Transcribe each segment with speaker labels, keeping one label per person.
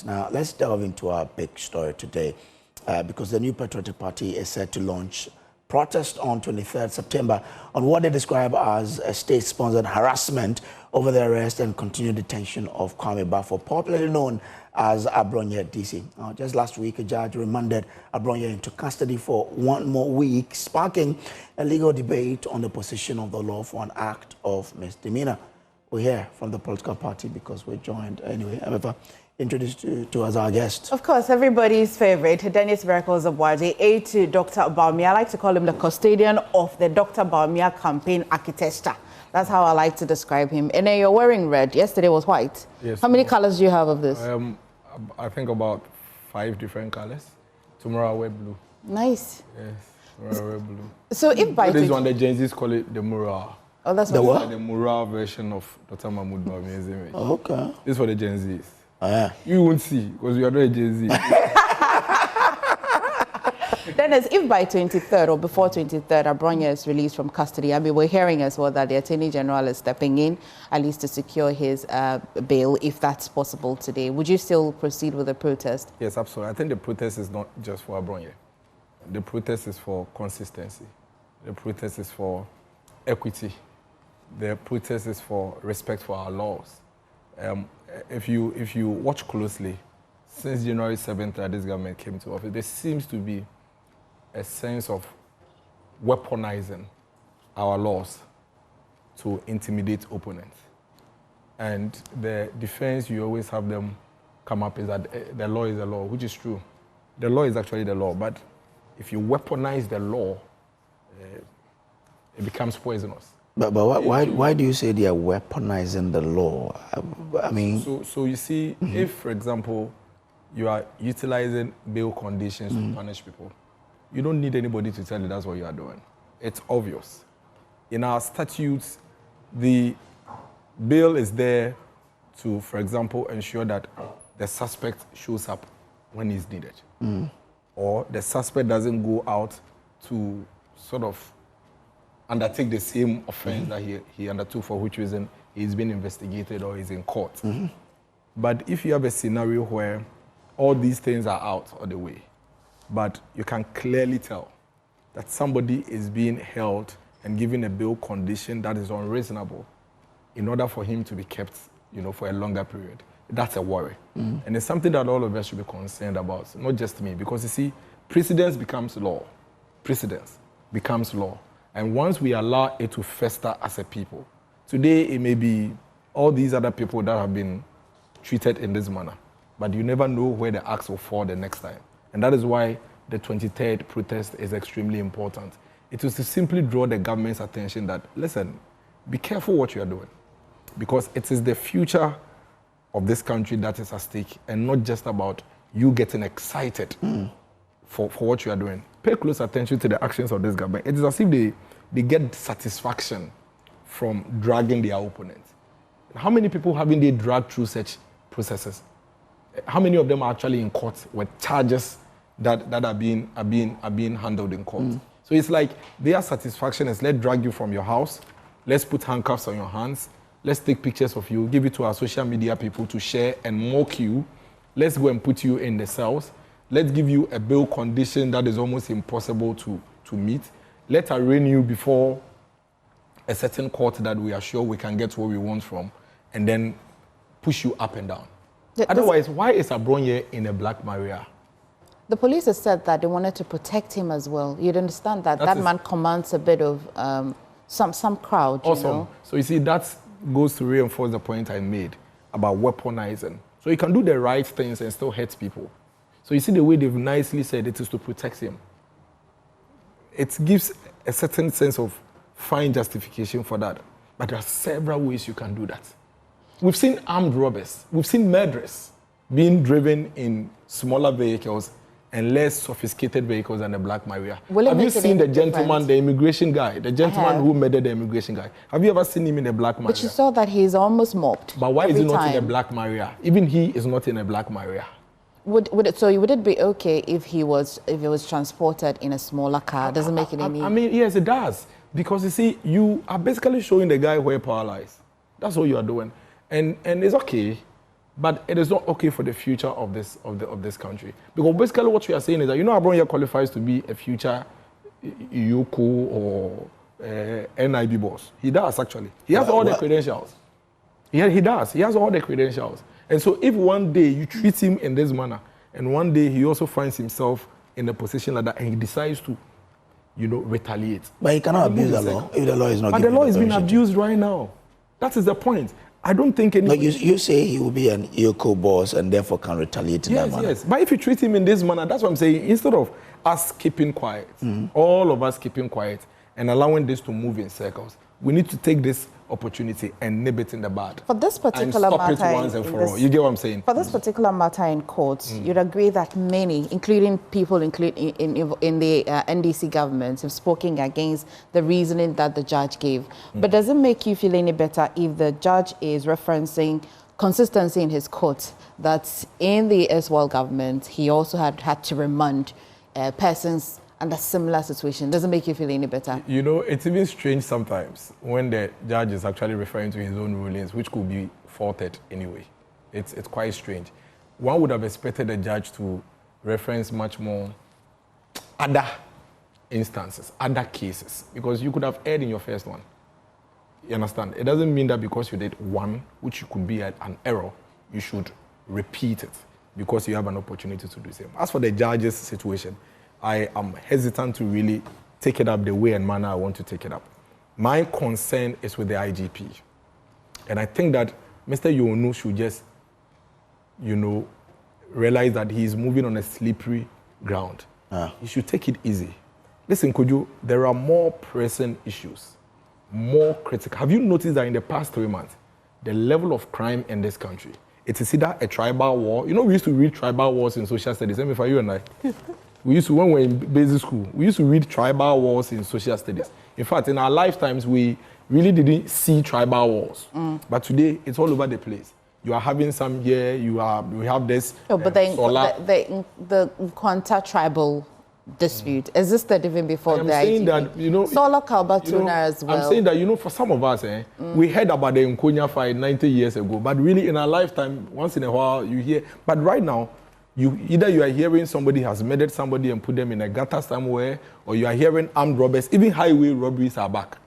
Speaker 1: right. Now, let's delve into our big story today because the New Patriotic Party is set to launch protest on 23rd September on what they describe as a state-sponsored harassment over the arrest and continued detention of Kwame Baffoe, popularly known as Abronye DC. Just last week, a judge remanded Abronye into custody for 1 more week, sparking a legal debate on the position of the law for an act of misdemeanor. We're here from the political party because we're joined anyway. However, introduced to as our guest.
Speaker 2: Of course, everybody's favorite, Dennis Veracruz-Abwaje, aide to Dr. Bawumia. I like to call him the custodian of the Dr. Bawumia campaign architecture. That's how I like to describe him. And then you're wearing red. Yesterday was white. Yes. How many colors do you have of this?
Speaker 3: I think about 5 different colors. Tomorrow I wear blue.
Speaker 2: Nice.
Speaker 3: Yes, tomorrow I wear blue.
Speaker 2: So if by
Speaker 3: this one, the Gen Zs call it the mural.
Speaker 2: Oh, that's
Speaker 1: the what?
Speaker 3: The mural version of Dr. Mahmoud Bawumia's image.
Speaker 1: Oh, okay.
Speaker 3: This is for the Gen Zs.
Speaker 1: Oh, yeah.
Speaker 3: You won't see, because you are not a Gen Z.
Speaker 2: Dennis, if by 23rd or before 23rd, Abronye is released from custody, I mean, we're hearing as well that the Attorney General is stepping in, at least to secure his bail, if that's possible today. Would you still proceed with the protest?
Speaker 3: Yes, absolutely. I think the protest is not just for Abronye. The protest is for consistency. The protest is for equity. The protest is for respect for our laws. If you watch closely, since January 7th that this government came to office, there seems to be a sense of weaponizing our laws to intimidate opponents. And the defense you always have them come up is that the law is the law, which is true. The law is actually the law, but if you weaponize the law, it becomes poisonous.
Speaker 1: But why do you say they are weaponizing the law? I mean...
Speaker 3: So you see, if, for example, you are utilizing bail conditions to punish people, you don't need anybody to tell you that's what you are doing. It's obvious. In our statutes, the bail is there to, for example, ensure that the suspect shows up when he's needed. Or the suspect doesn't go out to sort of undertake the same offense that he undertook, for which reason he's been investigated or is in court. But if you have a scenario where all these things are out of the way, but you can clearly tell that somebody is being held and given a bail condition that is unreasonable in order for him to be kept, for a longer period, that's a worry. And it's something that all of us should be concerned about, not just me, because you see, precedence becomes law. Precedence becomes law. And once we allow it to fester as a people, today it may be all these other people that have been treated in this manner, but you never know where the axe will fall the next time. And that is why the 23rd protest is extremely important. It is to simply draw the government's attention that, listen, be careful what you are doing, because it is the future of this country that is at stake, and not just about you getting excited for what you are doing. Pay close attention to the actions of this government. It is as if they get satisfaction from dragging their opponents. How many people haven't they dragged through such processes? How many of them are actually in court with charges that are being handled in court? So it's like their satisfaction is, let's drag you from your house, let's put handcuffs on your hands, let's take pictures of you, give it to our social media people to share and mock you, let's go and put you in the cells, let's give you a bail condition that is almost impossible to meet, let's arraign you before a certain court that we are sure we can get what we want from, and then push you up and down. Otherwise, why is Abronye in a black maria?
Speaker 2: The police has said that they wanted to protect him as well. You'd understand that man commands a bit of some crowd.
Speaker 3: Awesome. So you see, that goes to reinforce the point I made about weaponizing. So you can do the right things and still hurt people. So you see the way they've nicely said it is to protect him. It gives a certain sense of fine justification for that. But there are several ways you can do that. We've seen armed robbers, we've seen murderers being driven in smaller vehicles and less sophisticated vehicles than the Black Maria. Have you seen the gentleman, the immigration guy, the gentleman who murdered the immigration guy? Have you ever seen him in a Black Maria?
Speaker 2: But you saw that he's almost mobbed.
Speaker 3: But why is he not in a Black Maria? Even he is not in a Black Maria.
Speaker 2: Would it be okay if he was transported in a smaller car? Doesn't make it any...
Speaker 3: I mean, yes, it does. Because you see, you are basically showing the guy where power lies. That's what you are doing. And it's okay. But it is not okay for the future of this country. Because basically what we are saying is that, Abronye qualifies to be a future Yoko or NIB boss. He does, actually. He has all the credentials. He does. He has all the credentials. And so if one day you treat him in this manner, and one day he also finds himself in a position like that, and he decides to, retaliate.
Speaker 1: But he cannot abuse the law if the law is not.
Speaker 3: But the law is being abused right now. That is the point. I don't think any.
Speaker 1: But you say he will be an Yoko boss and therefore can retaliate in that manner.
Speaker 3: Yes. But if you treat him in this manner, that's what I'm saying. Instead of us keeping quiet, all of us keeping quiet and allowing this to move in circles, we need to take this opportunity and nib it in the bud.
Speaker 2: For this particular
Speaker 3: matter,
Speaker 2: and stop
Speaker 3: it once and for all. You get what I'm saying?
Speaker 2: For this particular matter in court, you'd agree that many, including people in the NDC government, have spoken against the reasoning that the judge gave. But does it make you feel any better if the judge is referencing consistency in his court, that in the Eswell government, he also had to remand persons under similar situation? Doesn't make you feel any better?
Speaker 3: It's even strange sometimes when the judge is actually referring to his own rulings, which could be faulted anyway. It's quite strange. One would have expected the judge to reference much more other instances, other cases, because you could have erred in your first one. You understand? It doesn't mean that because you did one, which could be an error, you should repeat it because you have an opportunity to do the same. As for the judge's situation, I am hesitant to really take it up the way and manner I want to take it up. My concern is with the IGP. And I think that Mr. Yonu should just, realize that he is moving on a slippery ground. He should take it easy. Listen, Kojo, there are more pressing issues, more critical. Have you noticed that in the past 3 months, the level of crime in this country, it is either a tribal war. We used to read tribal wars in social studies. Let me for you and I. We used to, when we were in basic school, we used to read tribal wars in social studies. In fact, in our lifetimes, we really didn't see tribal wars. But today, it's all over the place. You are having some here, we have this.
Speaker 2: No, but the Kwanta tribal dispute existed even before the
Speaker 3: saying
Speaker 2: IGP.
Speaker 3: that,
Speaker 2: Solar Kalbatuna as well.
Speaker 3: I'm saying that, for some of us, we heard about the Nkonya fight 90 years ago, but really in our lifetime, once in a while, you hear. But right now, either you are hearing somebody has murdered somebody and put them in a gutter somewhere, or you are hearing armed robbers. Even highway robberies are back.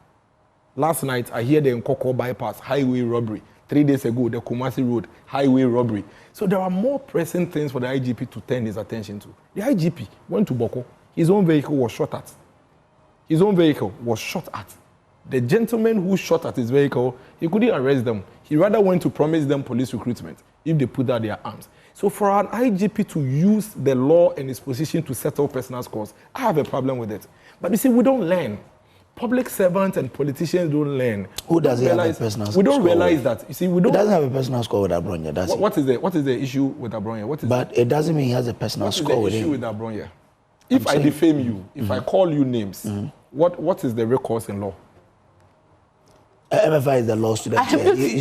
Speaker 3: Last night, I hear the Nkoko bypass, highway robbery. 3 days ago, the Kumasi Road, highway robbery. So there are more pressing things for the IGP to turn his attention to. The IGP went to Boko. His own vehicle was shot at. The gentleman who shot at his vehicle, he couldn't arrest them. He rather went to promise them police recruitment if they put out their arms. So for an IGP to use the law and his position to settle personal scores, I have a problem with it. But you see, we don't learn. Public servants and politicians don't learn.
Speaker 1: Who does he have a personal score?
Speaker 3: We don't realize that. You see, we don't.
Speaker 1: He doesn't have a personal score with Abronye, does he?
Speaker 3: What is the issue with Abronye?
Speaker 1: But it doesn't mean he has a personal score with him.
Speaker 3: What is the issue with Abronye? If I defame you, if I call you names, what is the recourse in law?
Speaker 1: MFI is the law student.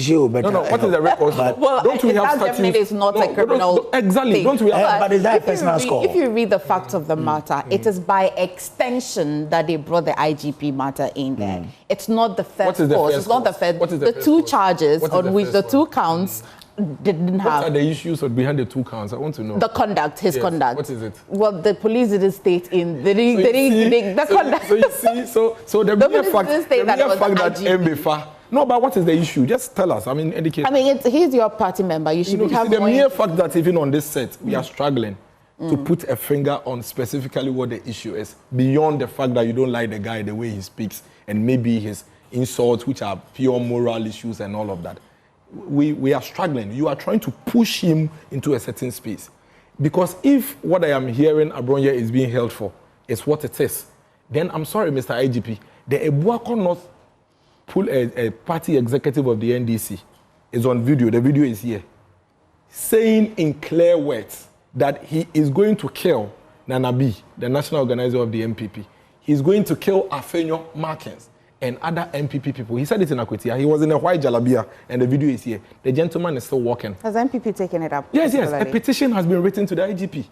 Speaker 1: You better.
Speaker 3: No. What is the record?
Speaker 2: Well, don't we have definitely is not a criminal.
Speaker 3: Exactly.
Speaker 2: Thing.
Speaker 3: Don't we have?
Speaker 1: But is that a personal score?
Speaker 2: If you read the facts of the matter, it is by extension that they brought the IGP matter in there. It's not the first cause. It's not the first. The two charges on which the two counts didn't have.
Speaker 3: What are the issues behind the two counts? I want to know.
Speaker 2: The conduct, his conduct.
Speaker 3: What is it?
Speaker 2: Well, the police didn't state in the conduct.
Speaker 3: So you see, so the mere fact that MBFA. No, but what is the issue? Just tell us. I mean, indicate.
Speaker 2: I mean, he's your party member. You should have
Speaker 3: the mere fact that even on this set, we are struggling to put a finger on specifically what the issue is, beyond the fact that you don't like the guy, the way he speaks, and maybe his insults, which are pure moral issues and all of that. We are struggling. You are trying to push him into a certain space. Because if what I am hearing Abronye is being held for is what it is, then I'm sorry, Mr. IGP, the Ebuako North a party executive of the NDC is on video, the video is here, saying in clear words that he is going to kill Nana B, the national organizer of the NPP. He's going to kill Afenyo Markins and other NPP people. He said it in Akwetia. He was in a white jalabia, and the video is here. The gentleman is still walking.
Speaker 2: Has NPP taken it up?
Speaker 3: Yes. A petition has been written to the IGP.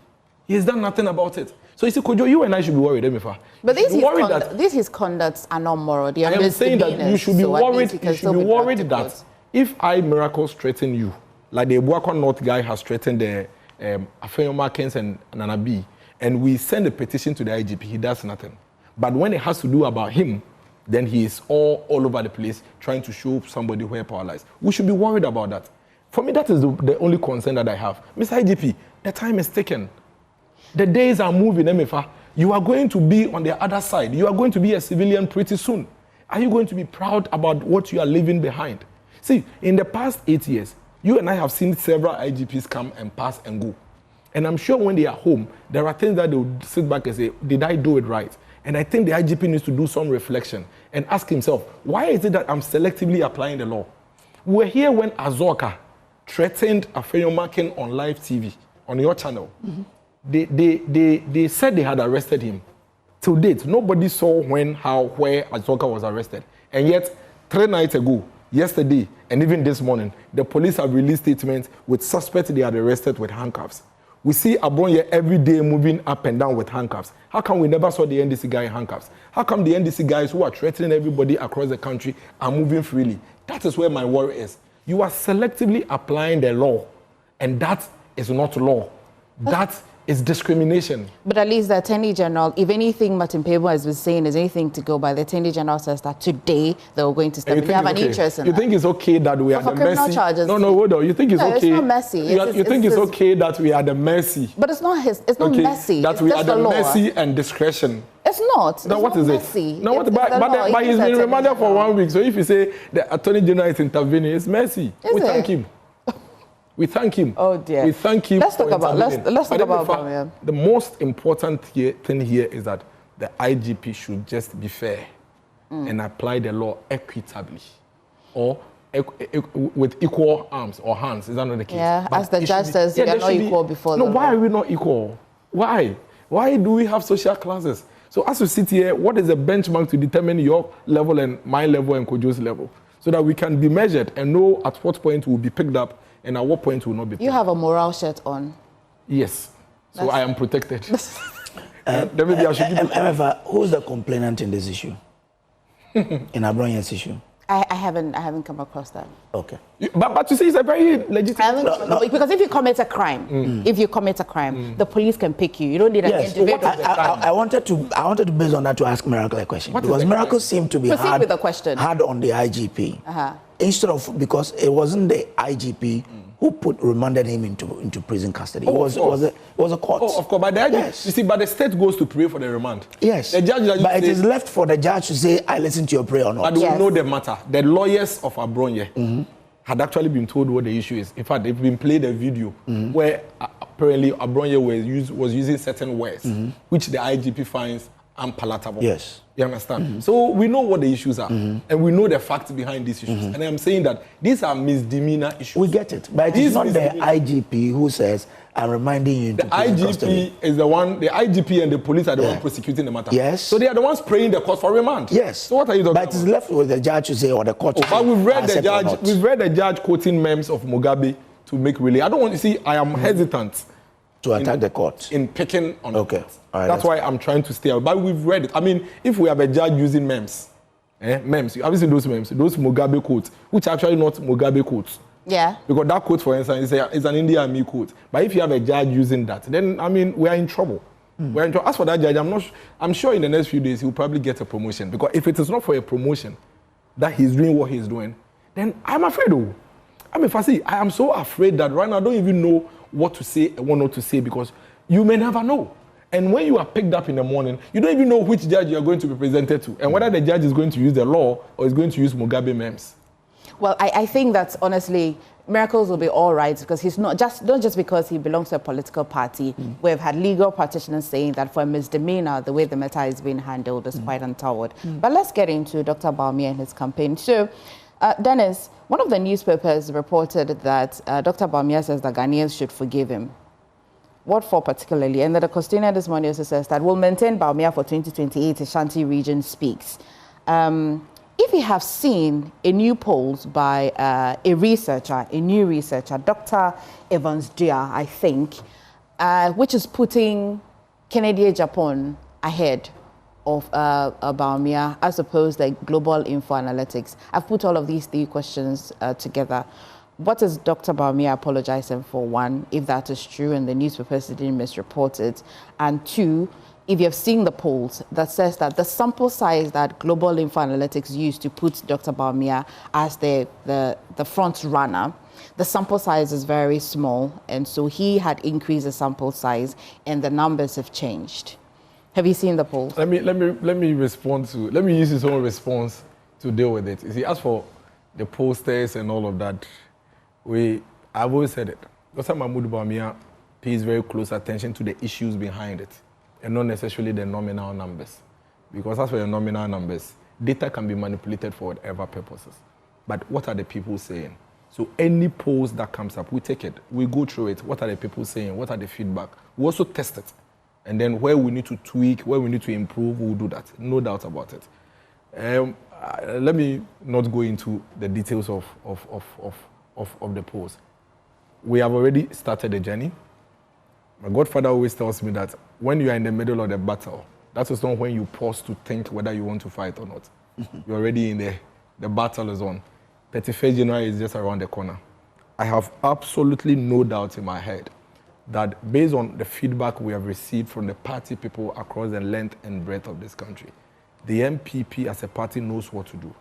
Speaker 3: He has done nothing about it. So you see, Kojo, you and I should be worried, Emifa.
Speaker 2: But these conducts are not moral. They are
Speaker 3: I am saying that you should be worried. You should be worried that if I miracles threaten you, like the Ebuakwa North guy has threatened the Afenyomakens and Nanabi, and we send a petition to the IGP, he does nothing. But when it has to do about him, then he is all over the place trying to show somebody where power lies. We should be worried about that. For me, that is the only concern that I have. Mr. IGP, the time is taken. The days are moving, MFA. You are going to be on the other side. You are going to be a civilian pretty soon. Are you going to be proud about what you are leaving behind? See, in the past 8 years, you and I have seen several IGPs come and pass and go. And I'm sure when they are home, there are things that they will sit back and say, did I do it right? And I think the IGP needs to do some reflection and ask himself, why is it that I'm selectively applying the law? We were here when Azoka threatened Afenyomaken on live TV, on your channel. Mm-hmm. They said they had arrested him. Till date, nobody saw when, how, where Azoka was arrested. And yet, 3 nights ago, yesterday, and even this morning, the police have released statements with suspects they had arrested with handcuffs. We see Abronye every day moving up and down with handcuffs. How come we never saw the NDC guy in handcuffs? How come the NDC guys who are threatening everybody across the country are moving freely? That is where my worry is. You are selectively applying the law, and that is not law. That is discrimination.
Speaker 2: But at least the Attorney General, if anything Martin Pebo has been saying is anything to go by, the Attorney General says that today they were going to step in. They have an interest in that.
Speaker 3: You think it's okay that we are the mercy?
Speaker 2: Charges.
Speaker 3: No, hold on. You think it's okay?
Speaker 2: It's not messy.
Speaker 3: You think it's okay that we are the mercy?
Speaker 2: But it's not it's not messy.
Speaker 3: That we are the mercy and discretion.
Speaker 2: It's not.
Speaker 3: Now what is
Speaker 2: messy.
Speaker 3: it? No, but he's been remanded for 1 week. So if you say the Attorney General is intervening, it's messy. We thank him. We thank him.
Speaker 2: Oh dear.
Speaker 3: We thank him.
Speaker 2: Let's talk about Bawumia.
Speaker 3: The most important thing here is that the IGP should just be fair and apply the law equitably, or with equal arms or hands. Is that not the case?
Speaker 2: Yeah, as the judge says, we are not equal before the law.
Speaker 3: Why are we not equal? Why? Why do we have social classes? So as we sit here, what is the benchmark to determine your level and my level and Kojo's level, so that we can be measured and know at what point we'll be picked up and at what point will not be. You
Speaker 2: have a morale shirt on.
Speaker 3: Yes. So I am protected.
Speaker 1: Who's the complainant in this issue? In Abronye's issue?
Speaker 2: I haven't come across that.
Speaker 1: Okay.
Speaker 3: But you see, it's a very legitimate...
Speaker 2: Because if you commit a crime, the police can pick you. You don't need an individual.
Speaker 1: I wanted to base on that to ask Miracle a question. Because Miracle seemed to be hard on the IGP. Instead of, because it wasn't the IGP who remanded him into prison custody. It was a court.
Speaker 3: Oh, of course. But the IGP, you see, but the state goes to pray for the remand.
Speaker 1: Yes. The judge but it is left for the judge to say, I listen to your prayer or not.
Speaker 3: But we know the matter. The lawyers of Abronye had actually been told what the issue is. In fact, they've been played a video where apparently Abronye was using certain words, which the IGP finds unpalatable.
Speaker 1: Yes.
Speaker 3: You understand? So we know what the issues are, and we know the facts behind these issues. And I'm saying that these are misdemeanor issues.
Speaker 1: We get it, but it's not the IGP who says, I'm reminding you.
Speaker 3: The IGP is the one, the IGP and the police are the one prosecuting the matter.
Speaker 1: Yes.
Speaker 3: So they are the ones praying the court for remand.
Speaker 1: Yes.
Speaker 3: So what are you talking about?
Speaker 1: But it's left with the judge to say, or the court to say.
Speaker 3: But we've read the judge quoting memes of Mugabe to make relay. I don't want to see, I am hesitant
Speaker 1: to attack the court
Speaker 3: in picking on the court.
Speaker 1: Right,
Speaker 3: that's why I'm trying to stay out. But we've read it. I mean, if we have a judge using memes, memes, have you seen those memes? Those Mugabe quotes, which are actually not Mugabe quotes.
Speaker 2: Yeah.
Speaker 3: Because that quote, for instance, is an Indian Army quote. But if you have a judge using that, then, I mean, we are in trouble. We're in trouble. As for that judge, I'm sure in the next few days he'll probably get a promotion. Because if it is not for a promotion that he's doing what he's doing, then I'm afraid though. I am so afraid that right now I don't even know what to say and what not to say, because you may never know. And when you are picked up in the morning, you don't even know which judge you are going to be presented to, and whether the judge is going to use the law or is going to use Mugabe memes.
Speaker 2: Well, I think that honestly, Miracles will be all right, because he's not just because he belongs to a political party. We've had legal practitioners saying that for a misdemeanor, the way the matter is being handled is quite untoward. But let's get into Dr. Bawumia and his campaign. So, Dennis, one of the newspapers reported that Dr. Bawumia says that Ghanaians should forgive him. What for particularly? And that the Constitution this morning also says that we'll maintain Bawumia for 2028, Ashanti region speaks. If you have seen a new poll by a new researcher, Dr. Evans Dia, I think, which is putting Kennedy Japan ahead of Bawumia, as opposed to Global Info Analytics. I've put all of these 3 questions together. what is Dr. Bawumia apologizing for, one, if that is true and the newspapers didn't misreport it, and two, if you've seen the polls that says that the sample size that Global Info Analytics used to put Dr. Bawumia as the front runner, the sample size is very small, and so he had increased the sample size and the numbers have changed. Have you seen the polls?
Speaker 3: Let me respond to, let me use his own response to deal with it. You see, as for the posters and all of that, I've always said it. Dr. Mahmoud Bawumia pays very close attention to the issues behind it and not necessarily the nominal numbers. Because as for your nominal numbers, data can be manipulated for whatever purposes. But what are the people saying? So any post that comes up, we take it, we go through it. What are the people saying? What are the feedback? We also test it. And then where we need to tweak, where we need to improve, we'll do that. No doubt about it. Let me not go into the details of the post. We have already started the journey. My godfather always tells me that when you are in the middle of the battle, that is not when you pause to think whether you want to fight or not. You're already in there. The battle is on. 31st January is just around the corner. I have absolutely no doubt in my head that based on the feedback we have received from the party people across the length and breadth of this country, the NPP as a party knows what to do.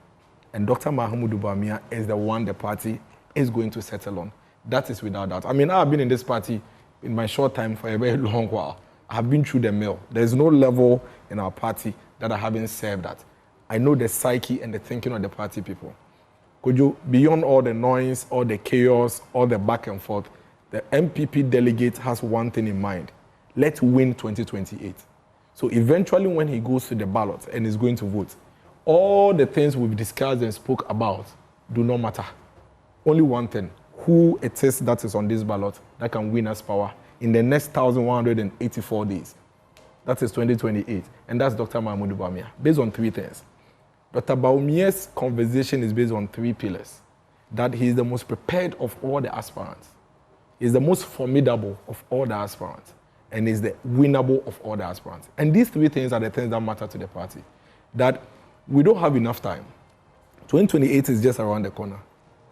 Speaker 3: And Dr. Mahmoud Bawumia is the one the party is going to settle on. That is without doubt. I mean, I've been in this party in my short time for a very long while. I have been through the mill. There's no level in our party that I haven't served at. I know the psyche and the thinking of the party people. Could you, beyond all the noise, all the chaos, all the back and forth, the NPP delegate has one thing in mind. Let's win 2028. So eventually when he goes to the ballot and is going to vote, all the things we've discussed and spoke about do not matter. Only one thing, who it is that is on this ballot that can win us power in the next 1,184 days. That is 2028. And that's Dr. Mahmoud Bawumia, based on three things. Dr. Bawumia's conversation is based on three pillars. That he is the most prepared of all the aspirants. He is the most formidable of all the aspirants. And is the winnable of all the aspirants. And these three things are the things that matter to the party. That we don't have enough time. 2028 is just around the corner.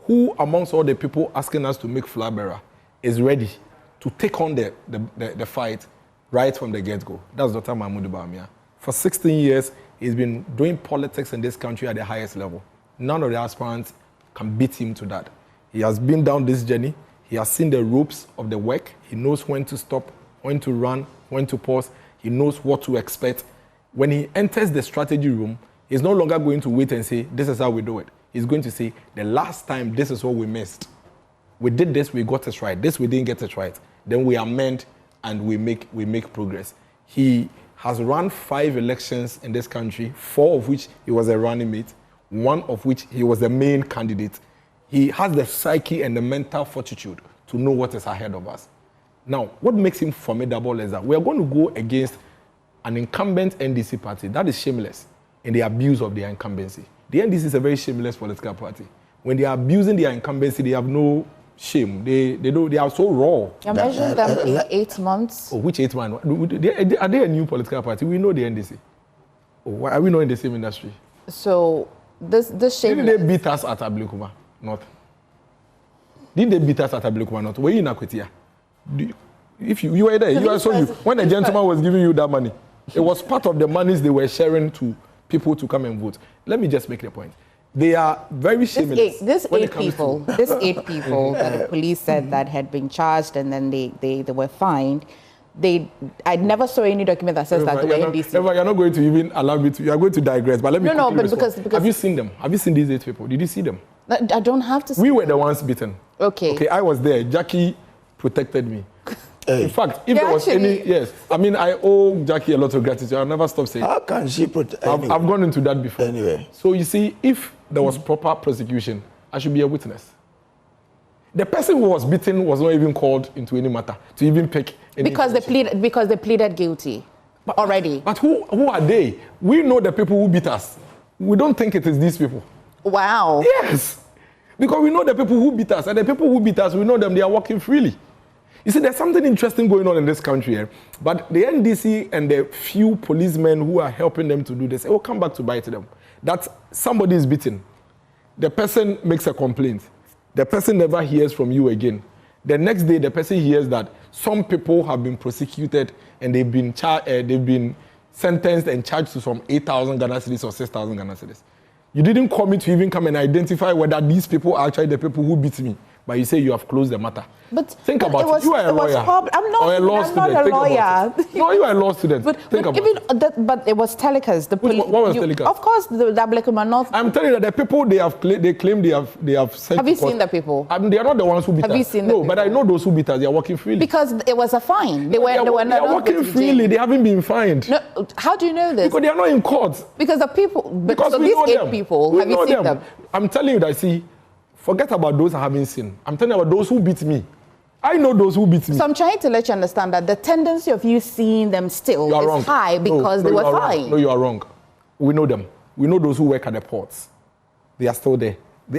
Speaker 3: Who amongst all the people asking us to make flag bearer is ready to take on the fight right from the get-go? That's Dr. Mahmoud Bawumia. For 16 years, he's been doing politics in this country at the highest level. None of the aspirants can beat him to that. He has been down this journey. He has seen the ropes of the work. He knows when to stop, when to run, when to pause. He knows what to expect. When he enters the strategy room, he's no longer going to wait and say, this is how we do it. He's going to say, the last time, this is what we missed. We did this, we got it right. This, we didn't get it right. Then we amend and we make progress. He has run 5 elections in this country, 4 of which he was a running mate, 1 of which he was the main candidate. He has the psyche and the mental fortitude to know what is ahead of us. Now, what makes him formidable is that we are going to go against an incumbent NDC party that is shameless in the abuse of their incumbency. The NDC is a very shameless political party. When they are abusing their incumbency, they have no shame. They are so raw.
Speaker 2: You mentioned them in 8 months.
Speaker 3: Oh, which 8 months? Are they a new political party? We know the NDC. Oh, why are we not in the same industry?
Speaker 2: So this shameless.
Speaker 3: Didn't they beat us at Ablekuma? Not. Did they beat us at Ablekuma? Not. Were you in Akwetia? If you were there, I saw you. When the gentleman was giving you that money, it was part of the monies they were sharing to people to come and vote. Let me just make the point. They are very shameless.
Speaker 2: This eight people that the police said that had been charged and then they were fined. I never saw any document that says that they were NDC.
Speaker 3: You're not going to even allow me to. You are going to digress. But let me.
Speaker 2: No, but because
Speaker 3: have you seen them? Have you seen these 8 people? Did you see them?
Speaker 2: I don't have to.
Speaker 3: We were the ones beaten.
Speaker 2: Okay,
Speaker 3: I was there. Jackie protected me. In fact, if there was any, yes, I mean, I owe Jackie a lot of gratitude. I'll never stop saying.
Speaker 1: How can she protect?
Speaker 3: I've gone into that before.
Speaker 1: Anyway.
Speaker 3: So you see, if there was proper prosecution, I should be a witness. The person who was beaten was not even called into any matter to even pick any
Speaker 2: because they pleaded guilty already.
Speaker 3: But who are they? We know the people who beat us. We don't think it is these people.
Speaker 2: Wow.
Speaker 3: Yes. Because we know the people who beat us, and the people who beat us, we know them, they are walking freely. You see, there's something interesting going on in this country here. But the NDC and the few policemen who are helping them to do this, it will come back to bite them. That somebody is beaten. The person makes a complaint. The person never hears from you again. The next day, the person hears that some people have been prosecuted and they've been sentenced and charged to some 8,000 Ghana cedis or 6,000 Ghana cedis. You didn't call me to even come and identify whether these people are actually the people who beat me, but you say you have closed the matter.
Speaker 2: But
Speaker 3: think about it. You are a lawyer.
Speaker 2: I'm not a lawyer.
Speaker 3: No, you are a law student.
Speaker 2: But it was telecast. The
Speaker 3: what was telecast?
Speaker 2: Of course, the Ablekuma North.
Speaker 3: I'm telling you that the people they claim they have sent.
Speaker 2: Have you seen the people?
Speaker 3: They are not the ones who beat us.
Speaker 2: Have you seen
Speaker 3: No, but I know those who beat us. They are working freely.
Speaker 2: Because it was a fine. They were not
Speaker 3: working freely. They haven't been fined.
Speaker 2: No, how do you know this?
Speaker 3: Because they are not in court.
Speaker 2: Because the people.
Speaker 3: Because
Speaker 2: so
Speaker 3: we
Speaker 2: these
Speaker 3: know
Speaker 2: 8
Speaker 3: them.
Speaker 2: people. Have you seen them?
Speaker 3: I'm telling you that. See, forget about those I haven't seen. I'm telling you about those who beat me. I know those who beat me.
Speaker 2: So I'm trying to let you understand that the tendency of you seeing them still is high because they were fine.
Speaker 3: No, you are wrong. We know them. We know those who work at the ports. They are still there.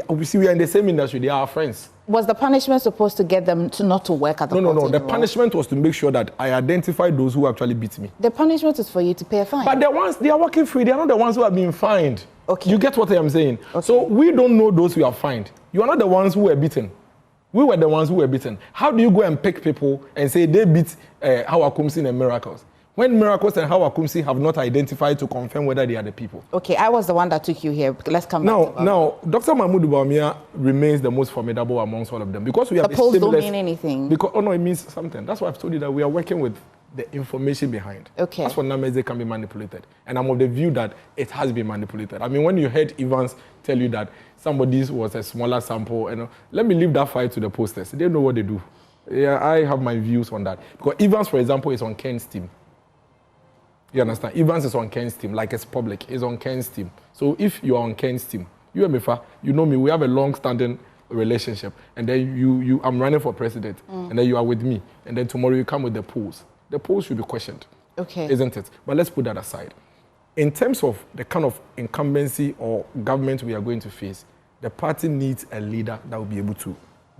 Speaker 3: Obviously, we are in the same industry. They are our friends.
Speaker 2: Was the punishment supposed to get them to not to work at the ports?
Speaker 3: No. The punishment was to make sure that I identified those who actually beat me.
Speaker 2: The punishment is for you to pay a fine.
Speaker 3: But the ones, they are working free. They are not the ones who have been fined.
Speaker 2: Okay.
Speaker 3: You get what I am saying?
Speaker 2: Okay.
Speaker 3: So we don't know those who are fined. You are not the ones who were beaten. We were the ones who were beaten. How do you go and pick people and say they beat Hawa Kumsi and Miracles? When Miracles and Hawa Kumsi have not identified to confirm whether they are the people.
Speaker 2: Okay, I was the one that took you here. Let's come back.
Speaker 3: Now, Dr. Mahmoud Bawumia remains the most formidable amongst all of them because we have
Speaker 2: the polls don't mean anything.
Speaker 3: Because it means something. That's why I've told you that we are working with the information behind.
Speaker 2: Okay.
Speaker 3: That's what Nameze can be manipulated. And I'm of the view that it has been manipulated. I mean, when you heard Evans tell you that somebody's was a smaller sample, and let me leave that fight to the posters. They know what they do. Yeah, I have my views on that. Because Evans, for example, is on Ken's team. You understand? Evans is on Ken's team, like it's public. He's on Ken's team. So if you are on Ken's team, you and Mefa, you know me, we have a long-standing relationship. And then I'm running for president. And then you are with me. And then tomorrow you come with the polls. The polls should be questioned.
Speaker 2: Okay.
Speaker 3: Isn't it? But let's put that aside. In terms of the kind of incumbency or government we are going to face, the party needs a leader that will be able to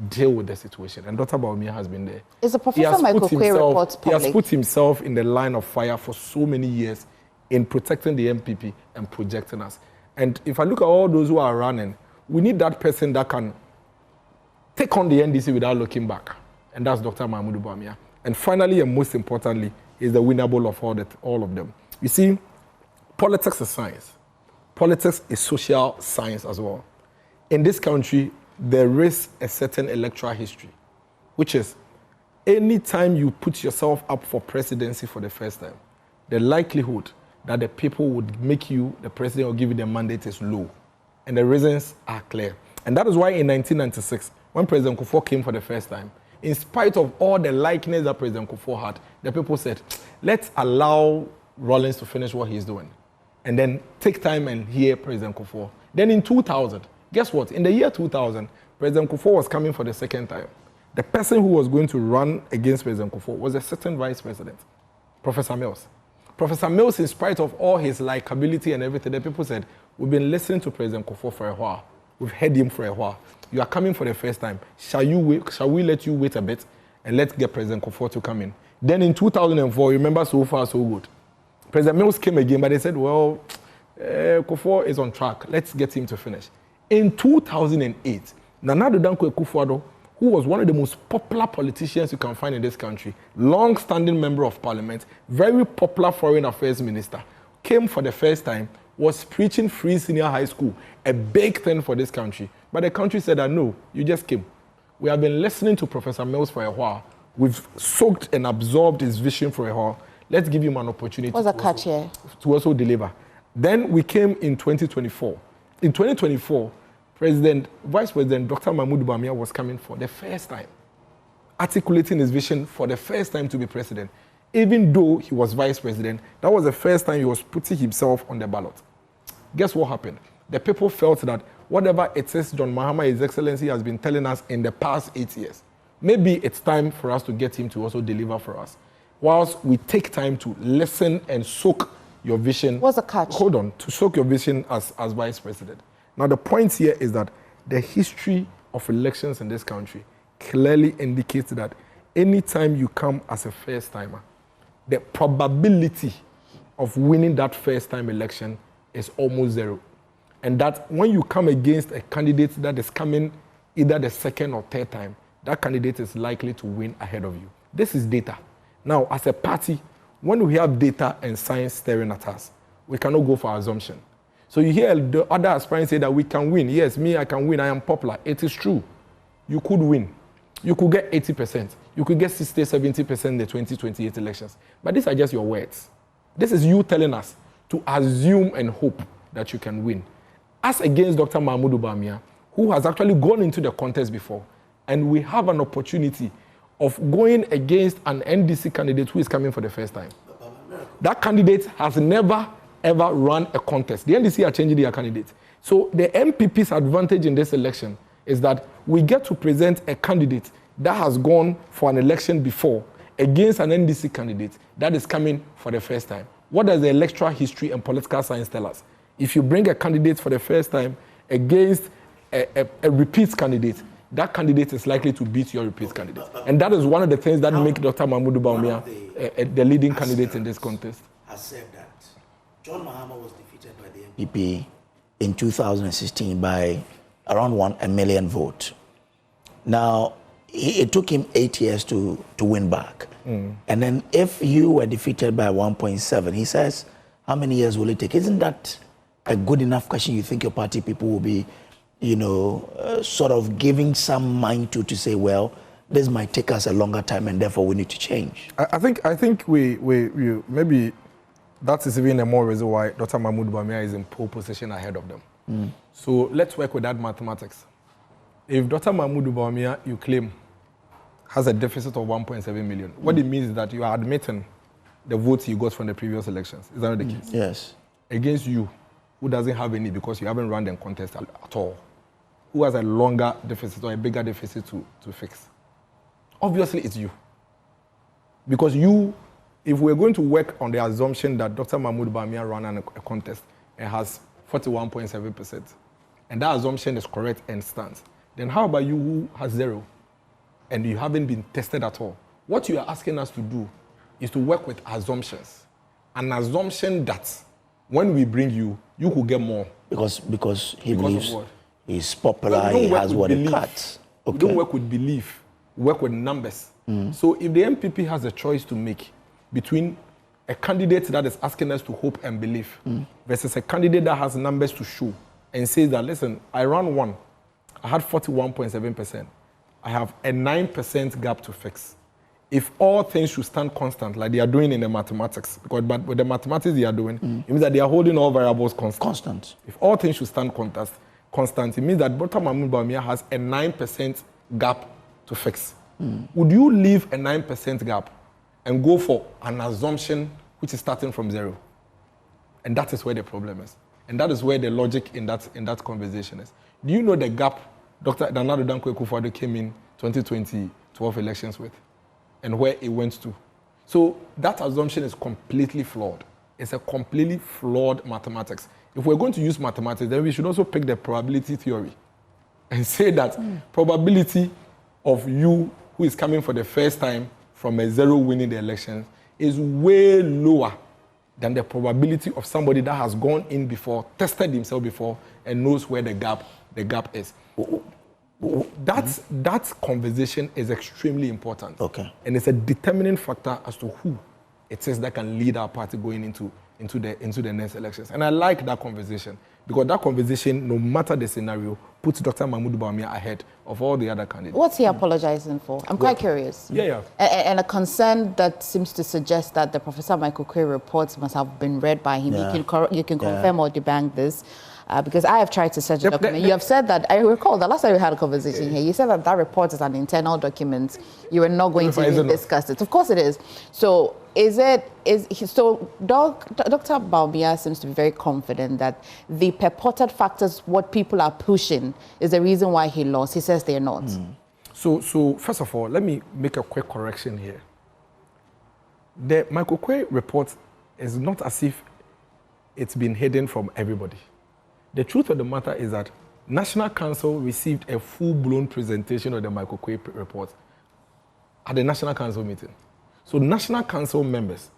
Speaker 3: deal with the situation. And Dr. Bawumia has been there.
Speaker 2: Is the Professor Michael Quay report public?
Speaker 3: He has put himself in the line of fire for so many years in protecting the NPP and projecting us. And if I look at all those who are running, we need that person that can take on the NDC without looking back. And that's Dr. Mahmoud Bawumia. And finally, and most importantly, is the winnable of all of them. You see, politics is science. Politics is social science as well. In this country, there is a certain electoral history, which is anytime you put yourself up for presidency for the first time, the likelihood that the people would make you the president or give you the mandate is low. And the reasons are clear. And that is why in 1996, when President Kufuor came for the first time, in spite of all the likeness that President Kufuor had, the people said, let's allow Rawlings to finish what he's doing. And then take time and hear President Kufuor. Then in 2000, guess what? In the year 2000, President Kufuor was coming for the second time. The person who was going to run against President Kufuor was a certain vice president, Professor Mills. Professor Mills, in spite of all his likability and everything, the people said, we've been listening to President Kufuor for a while. We've heard him for a while. You are coming for the first time. Shall we let you wait a bit and let's get President Kufuor to come in? Then in 2004, remember, so far so good. President Mills came again, but they said, well, Kufuor is on track. Let's get him to finish. In 2008, Nana Addo Dankwa Akufo-Addo, who was one of the most popular politicians you can find in this country, long-standing member of parliament, very popular foreign affairs minister, came for the first time, was preaching free senior high school, a big thing for this country. But the country said that, no, you just came. We have been listening to Professor Mills for a while. We've soaked and absorbed his vision for a while. Let's give him an opportunity to also deliver. Then we came in 2024. In 2024, Vice President Dr. Mahmoud Bawumia was coming for the first time, articulating his vision for the first time to be president. Even though he was vice president, that was the first time he was putting himself on the ballot. Guess what happened? The people felt that whatever it is John Mahama, His Excellency, has been telling us in the past 8 years, maybe it's time for us to get him to also deliver for us. Whilst we take time to listen and soak your vision.
Speaker 2: What's the catch?
Speaker 3: Hold on, to soak your vision as vice president. Now, the point here is that the history of elections in this country clearly indicates that anytime you come as a first-timer, the probability of winning that first-time election is almost zero. And that when you come against a candidate that is coming either the second or third time, that candidate is likely to win ahead of you. This is data. Now, as a party, when we have data and science staring at us, we cannot go for assumption. So you hear the other aspirants say that we can win. Yes, me, I can win. I am popular. It is true. You could win. You could get 80%. You could get 60, 70% in the 2028 elections. But these are just your words. This is you telling us to assume and hope that you can win. As against Dr. Mahmoud Bawumia, who has actually gone into the contest before, and we have an opportunity of going against an NDC candidate who is coming for the first time. That candidate has never, ever run a contest. The NDC are changing their candidate. So the NPP's advantage in this election is that we get to present a candidate that has gone for an election before against an NDC candidate that is coming for the first time. What does the electoral history and political science tell us? If you bring a candidate for the first time against a repeat candidate, that candidate is likely to beat your repeat candidate. And that is one of the things that make Dr. Mahmoud Bawumia the leading candidate in this contest.
Speaker 1: Has said that John Mahama was defeated by the NPP in 2016 by around 1 million votes. Now, it took him 8 years to win back. And then if you were defeated by 1.7, he says, how many years will it take? Isn't that a good enough question you think your party people will be, sort of giving some mind to say, well, this might take us a longer time and therefore we need to change?
Speaker 3: I think we maybe that is even a more reason why Dr. Mahmoud Bawumia is in pole position ahead of them. So let's work with that mathematics. If Dr. Mahmoud Bawumia, you claim, has a deficit of 1.7 million, what it means is that you are admitting the votes you got from the previous elections. Is that not the case?
Speaker 1: Yes.
Speaker 3: Against you, who doesn't have any because you haven't run the contest at all, who has a longer deficit or a bigger deficit to fix? Obviously, it's you. Because you, if we're going to work on the assumption that Dr. Mahmoud Bawumia ran a contest and has 41.7%, and that assumption is correct and stands, then how about you who has 0 and you haven't been tested at all? What you are asking us to do is to work with assumptions. An assumption that when we bring you, you could get more.
Speaker 1: Because he believes he's popular, he has what it cuts. Okay.
Speaker 3: We don't work with belief, we work with numbers. So if the NPP has a choice to make between a candidate that is asking us to hope and believe versus a candidate that has numbers to show and says that, listen, I ran one, I had 41.7%. I have a 9% gap to fix. If all things should stand constant, like they are doing in the mathematics, because with the mathematics they are doing, it means that they are holding all variables constant. If all things should stand constant, it means that Dr. Mahmoud Bawumia has a 9% gap to fix. Would you leave a 9% gap and go for an assumption which is starting from 0? And that is where the problem is. And that is where the logic in that conversation is. Do you know the gap Dr. Danado Dankwa Akufo-Addo came in 2012 elections with and where it went to? So that assumption is completely flawed. It's a completely flawed mathematics. If we're going to use mathematics, then we should also pick the probability theory and say that probability of you who is coming for the first time from a 0 winning the elections is way lower than the probability of somebody that has gone in before, tested himself before, and knows where the gap is. That conversation is extremely important. Okay. And it's a determining factor as to who it is that can lead our party going into the next elections. And I like that conversation because that conversation, no matter the scenario, puts Dr. Mahmoud Bawumia ahead of all the other candidates.
Speaker 2: What's he apologizing for? I'm quite curious.
Speaker 3: Yeah.
Speaker 2: And a concern that seems to suggest that the Professor Michael Quay reports must have been read by him. Yeah. You can confirm or debunk this. Because I have tried to search the document. You have said that, I recall the last time we had a conversation here, you said that report is an internal document. You were not going to even discuss it. Of course it is. So Dr. Bawumia seems to be very confident that the purported factors, what people are pushing, is the reason why he lost. He says they're not.
Speaker 3: So first of all, let me make a quick correction here. The Michael Quay report is not as if it's been hidden from everybody. The truth of the matter is that National Council received a full-blown presentation of the Michael Quay report at the National Council meeting. So National Council members,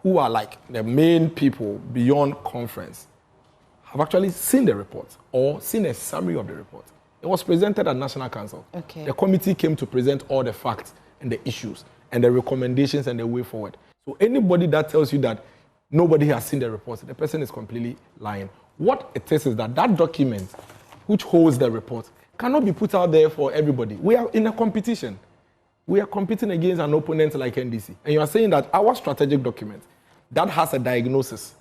Speaker 3: who are like the main people beyond conference, have actually seen the report or seen a summary of the report. It was presented at National Council.
Speaker 2: Okay.
Speaker 3: The committee came to present all the facts and the issues and the recommendations and the way forward. So anybody that tells you that nobody has seen the report, the person is completely lying. What it is that document, which holds the report, cannot be put out there for everybody. We are in a competition. We are competing against an opponent like NDC. And you are saying that our strategic document, that has a diagnosis,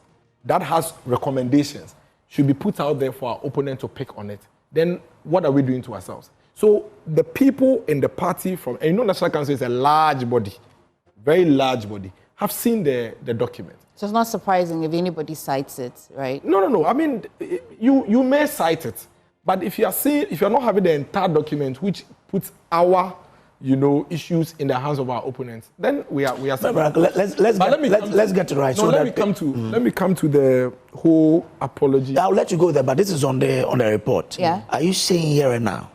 Speaker 3: that has recommendations, should be put out there for our opponent to pick on it. Then what are we doing to ourselves? So the people in the party from, and you know National Council is a large body, very large body, have seen the document.
Speaker 2: So it's not surprising if anybody cites it, right?
Speaker 3: No. I mean, you may cite it, but if you are not having the entire document, which puts our issues in the hands of our opponents, then we are.
Speaker 1: Let's get it right.
Speaker 3: No, let me come to the whole apology.
Speaker 1: I'll let you go there, but this is on the report.
Speaker 2: Yeah.
Speaker 1: Are you saying here and now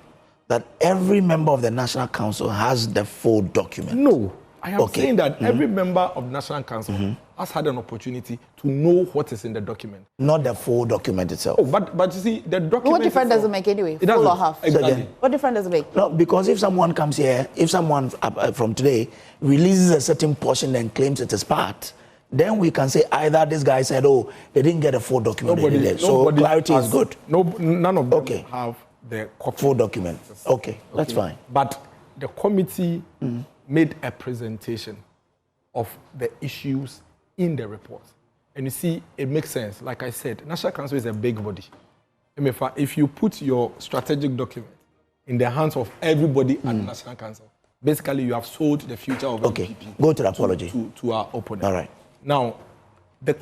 Speaker 1: that every member of the National Council has the full document?
Speaker 3: No. I am saying that every member of the National Council has had an opportunity to know what is in the document.
Speaker 1: Not the full document itself.
Speaker 3: Oh, but you see, the document.
Speaker 2: What difference does it make anyway?
Speaker 3: It
Speaker 2: full or half?
Speaker 3: Exactly.
Speaker 2: What difference does it make?
Speaker 1: No, because if someone comes here, if someone from today releases a certain portion and claims it is part, then we can say either this guy said, oh, they didn't get a full document. So clarity is good.
Speaker 3: No, none of them have the
Speaker 1: full document. Okay, that's fine.
Speaker 3: But the committee made a presentation of the issues in the report. And you see, it makes sense. Like I said, National Council is a big body. If you put your strategic document in the hands of everybody at the National Council, basically you have sold the future of NPP.
Speaker 1: Go to the apology.
Speaker 3: To our opponent.
Speaker 1: All right.
Speaker 3: Now, the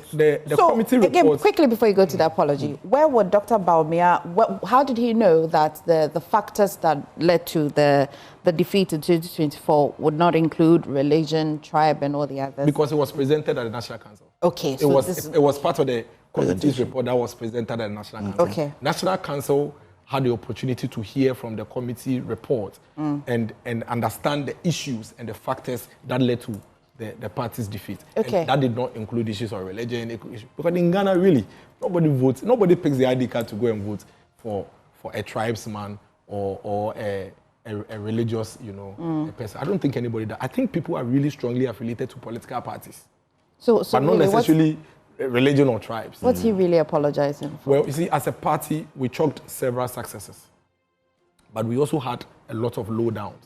Speaker 3: committee report...
Speaker 2: Again, quickly before you go to the apology, where would Dr. Bawumia, how did he know that the factors that led to the defeat in 2024 would not include religion, tribe, and all the others?
Speaker 3: Because it was presented at the National Council.
Speaker 2: Okay.
Speaker 3: It was part of the committee's report that was presented at the National Council.
Speaker 2: Okay.
Speaker 3: National Council had the opportunity to hear from the committee report and understand the issues and the factors that led to the party's defeat.
Speaker 2: Okay.
Speaker 3: And that did not include issues of religion. Because in Ghana, really, nobody picks the ID card to go and vote for a tribesman or a religious, a person. I don't think anybody does. I think people are really strongly affiliated to political parties. But not necessarily religion or tribes.
Speaker 2: What's he really apologizing for?
Speaker 3: Well, you see, as a party, we chalked several successes. But we also had a lot of low downs.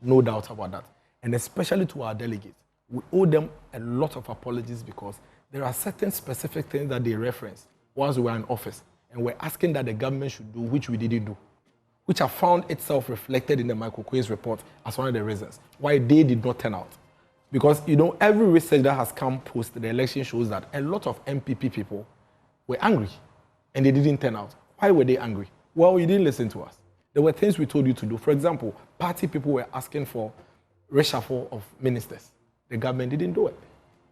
Speaker 3: No doubt about that. And especially to our delegates, we owe them a lot of apologies because there are certain specific things that they referenced once we were in office and we're asking that the government should do, which we didn't do, which have found itself reflected in the Michael Quay's report as one of the reasons why they did not turn out. Because, every research that has come post the election shows that a lot of NPP people were angry and they didn't turn out. Why were they angry? Well, you didn't listen to us. There were things we told you to do. For example, party people were asking for reshuffle of ministers. The government didn't do it.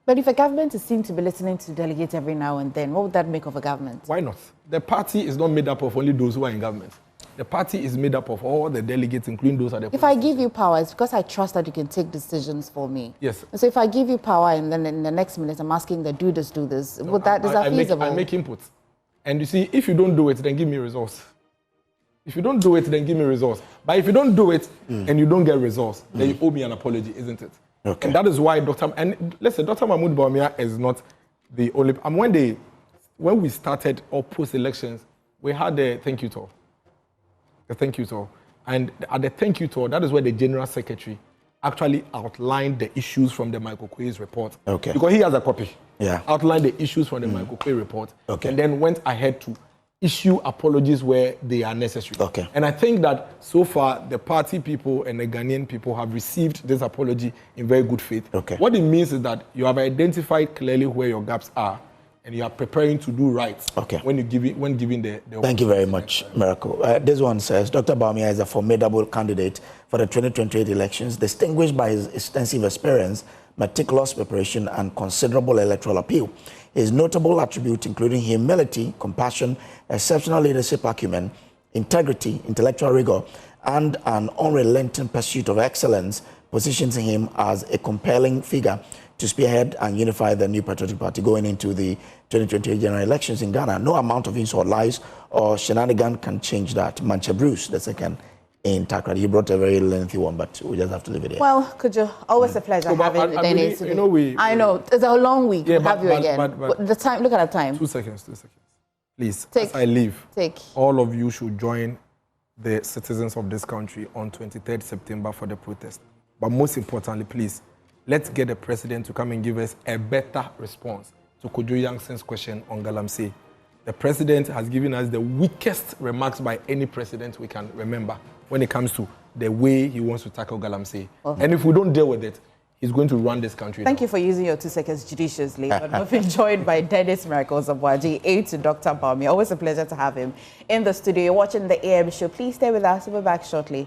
Speaker 2: But if a government is seen to be listening to delegates every now and then, what would that make of a government?
Speaker 3: Why not? The party is not made up of only those who are in government. The party is made up of all the delegates, including those at the...
Speaker 2: If I give you power, it's because I trust that you can take decisions for me.
Speaker 3: Yes.
Speaker 2: So if I give you power and then in the next minute I'm asking that do this, is that feasible?
Speaker 3: I make input. And you see, if you don't do it, then give me results. If you don't do it, then give me results. But if you don't do it and you don't get results, then you owe me an apology, isn't it?
Speaker 1: Okay.
Speaker 3: And that is why Dr. Mahmoud Bawumia is not the only... when we started or post-elections, we had the thank you tour. The thank you tour. And at the thank you tour, that is where the General Secretary actually outlined the issues from the Michael Quay's report.
Speaker 1: Okay.
Speaker 3: Because he has a copy.
Speaker 1: Yeah.
Speaker 3: Outlined the issues from the Michael Quay report.
Speaker 1: Okay.
Speaker 3: And then went ahead to issue apologies where they are necessary.
Speaker 1: Okay.
Speaker 3: And I think that so far, the party people and the Ghanaian people have received this apology in very good faith.
Speaker 1: Okay.
Speaker 3: What it means is that you have identified clearly where your gaps are and you are preparing to do right.
Speaker 1: Okay.
Speaker 3: When giving the
Speaker 1: Thank you very much, Miracle. This one says, Dr. Bawumia is a formidable candidate for the 2028 elections, distinguished by his extensive experience, meticulous preparation, and considerable electoral appeal. His notable attributes, including humility, compassion, exceptional leadership acumen, integrity, intellectual rigor, and an unrelenting pursuit of excellence, positions him as a compelling figure to spearhead and unify the New Patriotic Party going into the 2028 general elections in Ghana. No amount of insult, lies, or shenanigan can change that. Mancha Bruce, the second in Takrady. He brought a very lengthy one, but we just have to leave it here.
Speaker 2: Well, could you always a pleasure having Dennis today. I know it's a long week.
Speaker 3: Yeah,
Speaker 2: we'll have you again. But the time. Look at the time.
Speaker 3: 2 seconds. Please, as I leave, all of you should join the citizens of this country on 23rd September for the protest. But most importantly, please, let's get the president to come and give us a better response to Kojo Yangson's question on Galamsey. The president has given us the weakest remarks by any president we can remember when it comes to the way he wants to tackle Galamsey. And if we don't deal with it, he's going to run this country.
Speaker 2: Thank you for using your 2 seconds judiciously. But we've been joined by Dennis Miracles of Waji, aide to Dr. Bawumia. Always a pleasure to have him in the studio. You're watching the AM show. Please stay with us. We'll be back shortly.